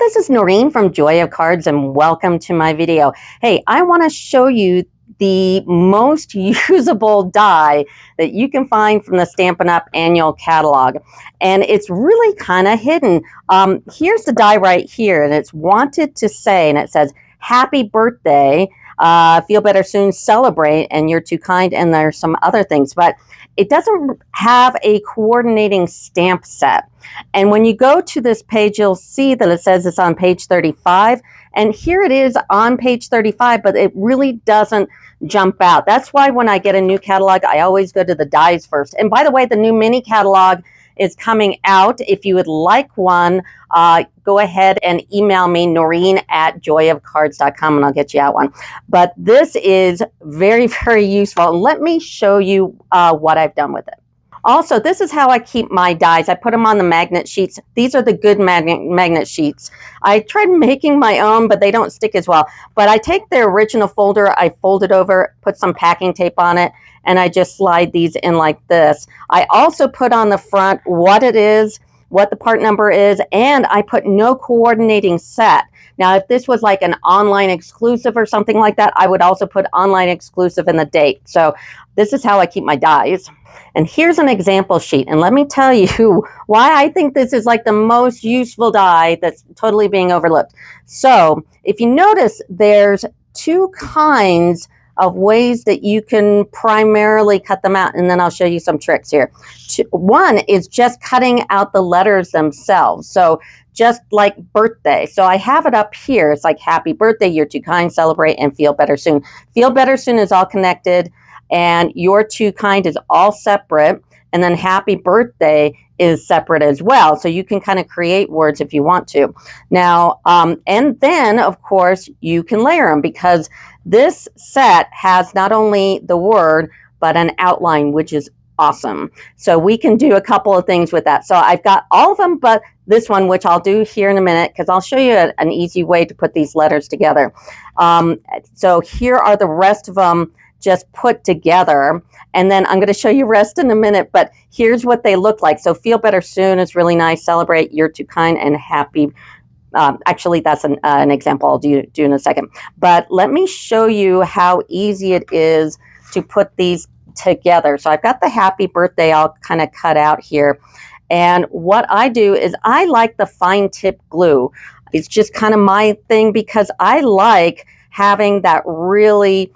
this is Noreen from Joy of Cards and welcome to my video. Hey, I want to show you the most usable die that you can find from the Stampin' Up! Annual Catalog. And it's really kind of hidden. Here's the die right here, and it's Wanted to Say, and it says, Happy Birthday, Feel Better Soon, Celebrate, and You're Too Kind, and there's some other things. But it doesn't have a coordinating stamp set. And when you go to this page, you'll see that it says it's on page 35. And here it is on page 35, but it really doesn't jump out. That's why when I get a new catalog, I always go to the dies first. And by the way, the new mini catalog is coming out. If you would like one, go ahead and email me, noreen@joyofcards.com, and I'll get you out one. But this is very, very useful. Let me show you what I've done with it. Also, this is how I keep my dies. I put them on the magnet sheets. These are the good magnet sheets. I tried making my own, but they don't stick as well. But I take the original folder, I fold it over, put some packing tape on it, and I just slide these in like this. I also put on the front what it is, what the part number is, and I put no coordinating set. Now, if this was like an online exclusive or something like that, I would also put online exclusive in the date. So this is how I keep my dies. And here's an example sheet. And let me tell you why I think this is like the most useful die that's totally being overlooked. So if you notice, there's two kinds of ways that you can primarily cut them out. And then I'll show you some tricks here. One is just cutting out the letters themselves. So just like birthday. So I have it up here. It's like Happy Birthday, You're Too Kind, Celebrate, and Feel Better Soon. Feel Better Soon is all connected, and You're Too Kind is all separate, and then Happy Birthday is separate as well. So you can kind of create words if you want to. Now, and then, of course, you can layer them, because this set has not only the word, but an outline, which is awesome. So we can do a couple of things with that. So I've got all of them, but this one, which I'll do here in a minute, because I'll show you an easy way to put these letters together. So here are the rest of them just put together. And then I'm going to show you rest in a minute, but here's what they look like. So Feel Better Soon is really nice. Celebrate, You're Too Kind, and Happy. Actually, that's an example I'll do in a second. But let me show you how easy it is to put these together. So I've got the Happy Birthday all kind of cut out here. And what I do is I like the fine tip glue. It's just kind of my thing, because I like having that really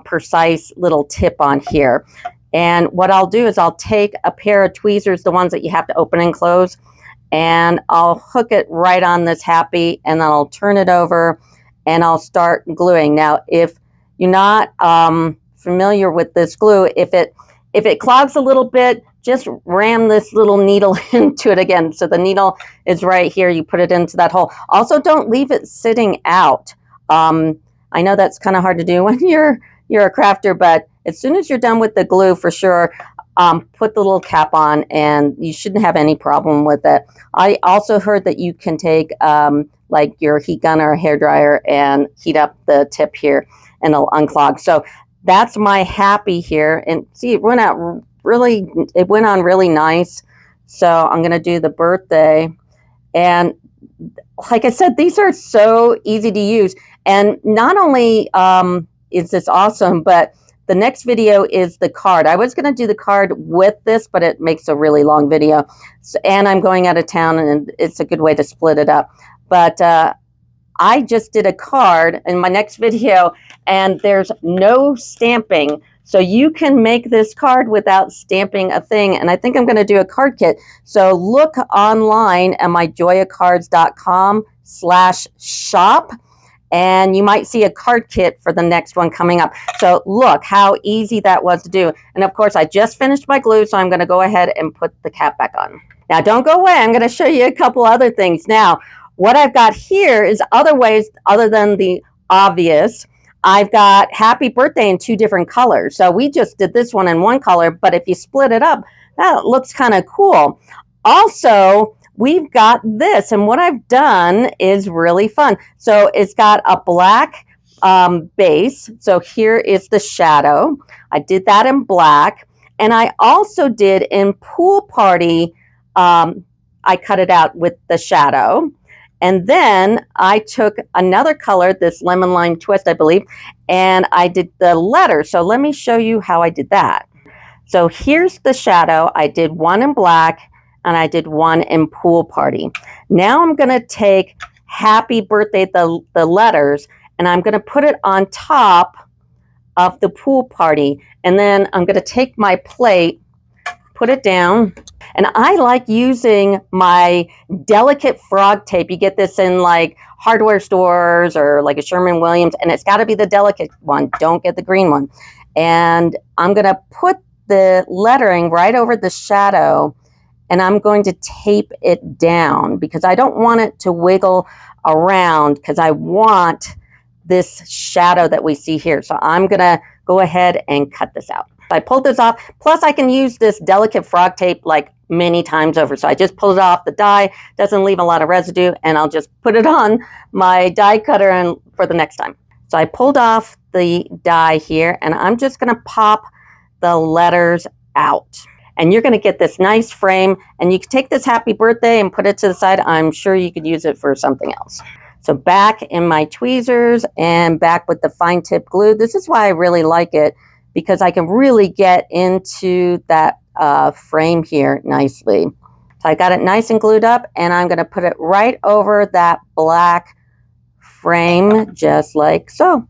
precise little tip on here. And what I'll do is I'll take a pair of tweezers, the ones that you have to open and close, and I'll hook it right on this Happy, and then I'll turn it over and I'll start gluing. Now, if you're not familiar with this glue, if it clogs a little bit, just ram this little needle into it again. So the needle is right here. You put it into that hole. Also, don't leave it sitting out. I know that's kind of hard to do when you're a crafter, but as soon as you're done with the glue, for sure, put the little cap on, and you shouldn't have any problem with it. I also heard that you can take like your heat gun or a hairdryer and heat up the tip here, and it'll unclog. So that's my Happy here, and see, it went on really nice. So I'm going to do the birthday, and like I said, these are so easy to use. And not only is this awesome, but the next video is the card. I was going to do the card with this, but it makes a really long video. So, and I'm going out of town, and it's a good way to split it up. But I just did a card in my next video, and there's no stamping. So you can make this card without stamping a thing. And I think I'm going to do a card kit. So look online at my joyofcards.com/shop. And you might see a card kit for the next one coming up. So look how easy that was to do. And of course, I just finished my glue, so I'm going to go ahead and put the cap back on. Now, don't go away. I'm going to show you a couple other things. Now, what I've got here is other ways other than the obvious. I've got Happy Birthday in 2 different colors. So we just did this one in one color, but if you split it up, that looks kind of cool. Also, we've got this, and what I've done is really fun. So it's got a black base. So here is the shadow. I did that in black. And I also did in Pool Party, I cut it out with the shadow. And then I took another color, this lemon lime twist, I believe, and I did the letters. So let me show you how I did that. So here's the shadow. I did one in black and I did one in pool party. Now I'm going to take happy birthday, the letters, and I'm going to put it on top of the pool party. And then I'm going to take my plate, put it down. And I like using my delicate frog tape. You get this in like hardware stores or like a Sherwin-Williams, and it's got to be the delicate one. Don't get the green one. And I'm going to put the lettering right over the shadow, and I'm going to tape it down because I don't want it to wiggle around because I want this shadow that we see here. So I'm going to go ahead and cut this out. I pulled this off. Plus I can use this delicate frog tape like many times over. So I just pull it off the die, doesn't leave a lot of residue, and I'll just put it on my die cutter and for the next time. So I pulled off the die here, and I'm just going to pop the letters out. And you're going to get this nice frame, and you can take this happy birthday and put it to the side. I'm sure you could use it for something else. So back in my tweezers and back with the fine tip glue. This is why I really like it, because I can really get into that frame here nicely. So I got it nice and glued up, and I'm going to put it right over that black frame, just like so.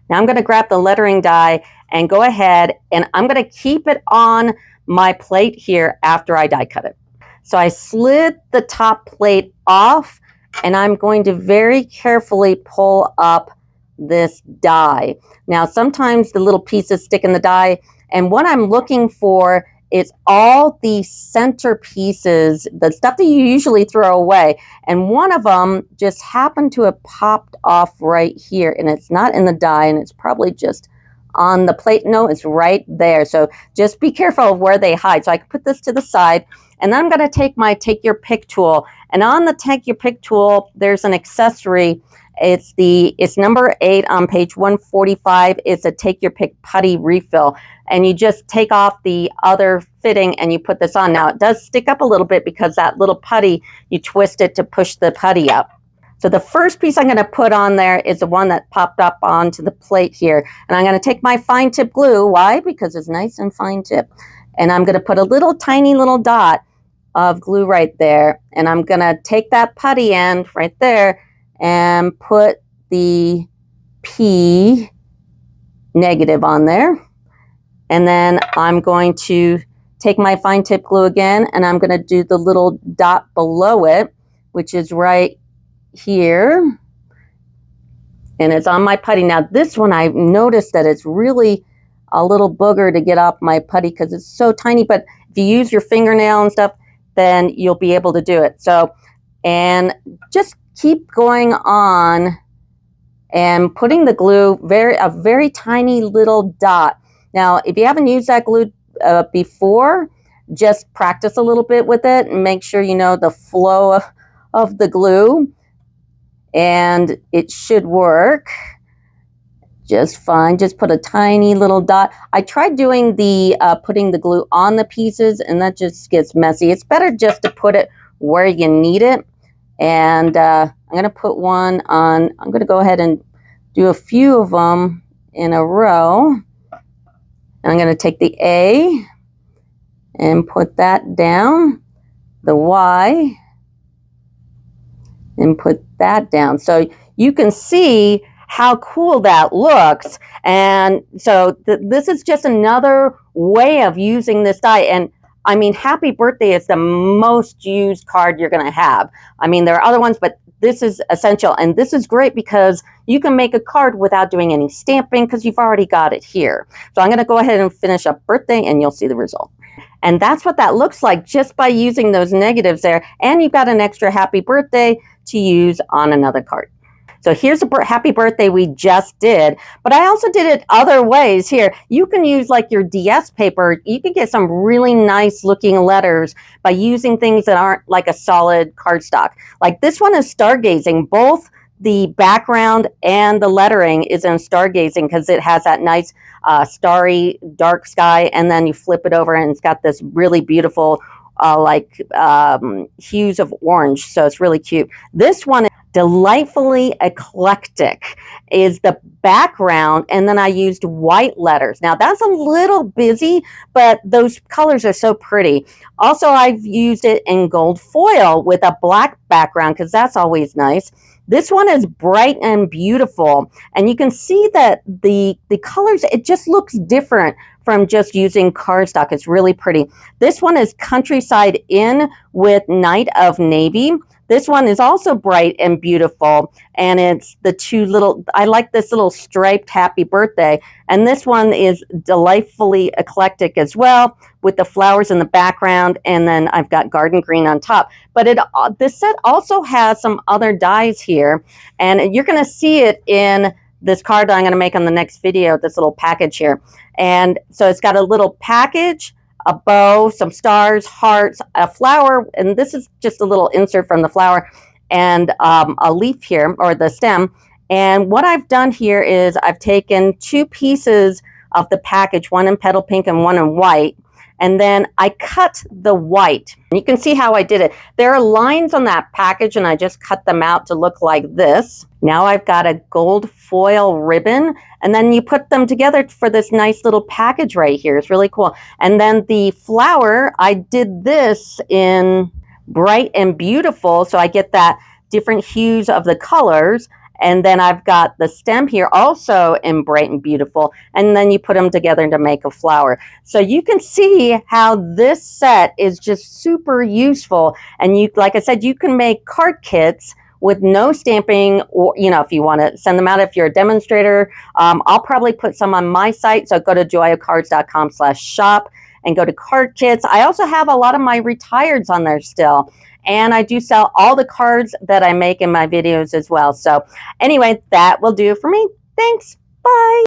Now I'm going to grab the lettering die and go ahead, and I'm going to keep it on my plate here after I die cut it. So I slid the top plate off, and I'm going to very carefully pull up this die. Now sometimes the little pieces stick in the die, and what I'm looking for is all the center pieces, the stuff that you usually throw away, and one of them just happened to have popped off right here, and it's not in the die, and it's probably just on the plate. No, it's right there. So just be careful of where they hide. So I can put this to the side, and then I'm going to take my Take Your Pick tool, and on the Take Your Pick tool there's an accessory. It's number 8 on page 145. It's a Take Your Pick putty refill, and you just take off the other fitting and you put this on. Now it does stick up a little bit because that little putty, you twist it to push the putty up. So the first piece I'm going to put on there is the one that popped up onto the plate here, and I'm going to take my fine tip glue. Why? Because it's nice and fine tip, and I'm going to put a little tiny little dot of glue right there, and I'm going to take that putty end right there and put the P negative on there. And then I'm going to take my fine tip glue again, and I'm going to do the little dot below it, which is right here. And it's on my putty. Now this one, I've noticed that it's really a little booger to get off my putty because it's so tiny, but if you use your fingernail and stuff, then you'll be able to do it. So, and just keep going on and putting the glue, a very tiny little dot. Now, if you haven't used that glue before, just practice a little bit with it and make sure you know the flow of the glue, and it should work just fine. Just put a tiny little dot. I tried doing the putting the glue on the pieces, and that just gets messy. It's better just to put it where you need it. And I'm going to put one on. I'm going to go ahead and do a few of them in a row. And I'm going to take the A and put that down, the Y, and put that down. So you can see how cool that looks. And so this is just another way of using this die. And I mean, happy birthday is the most used card you're going to have. I mean, there are other ones, but this is essential. And this is great because you can make a card without doing any stamping because you've already got it here. So I'm going to go ahead and finish up birthday, and you'll see the result. And that's what that looks like just by using those negatives there. And you've got an extra happy birthday to use on another card. So here's a happy birthday we just did, but I also did it other ways here. You can use like your DS paper. You can get some really nice looking letters by using things that aren't like a solid cardstock. Like this one is stargazing. Both the background and the lettering is in stargazing because it has that nice starry dark sky, and then you flip it over and it's got this really beautiful hues of orange, so it's really cute. This one is delightfully eclectic is the background, and then I used white letters. Now that's a little busy, but those colors are so pretty. Also, I've used it in gold foil with a black background because that's always nice. This one is bright and beautiful, and you can see that the colors, it just looks different from just using cardstock. It's really pretty. This one is Countryside Inn with Night of Navy. This one is also bright and beautiful, and it's the two little, I like this little striped happy birthday, and this one is delightfully eclectic as well with the flowers in the background, and then I've got garden green on top. But this set also has some other dies here, and you're going to see it in this card that I'm going to make on the next video, this little package here. And so it's got a little package, a bow, some stars, hearts, a flower, and this is just a little insert from the flower, and a leaf here, or the stem. And what I've done here is I've taken two pieces of the package, one in petal pink and one in white, and then I cut the white. You can see how I did it. There are lines on that package, and I just cut them out to look like this. Now I've got a gold foil ribbon, and then you put them together for this nice little package right here. It's really cool. And then the flower, I did this in bright and beautiful, so I get that different hues of the colors. And then I've got the stem here also in bright and beautiful, and then you put them together to make a flower. So you can see how this set is just super useful. And you, like I said, you can make card kits with no stamping, or, you know, if you want to send them out, if you're a demonstrator. I'll probably put some on my site, so go to joyacards.com/shop and go to card kits. I also have a lot of my retireds on there still, and I do sell all the cards that I make in my videos as well. So anyway, that will do it for me. Thanks. Bye.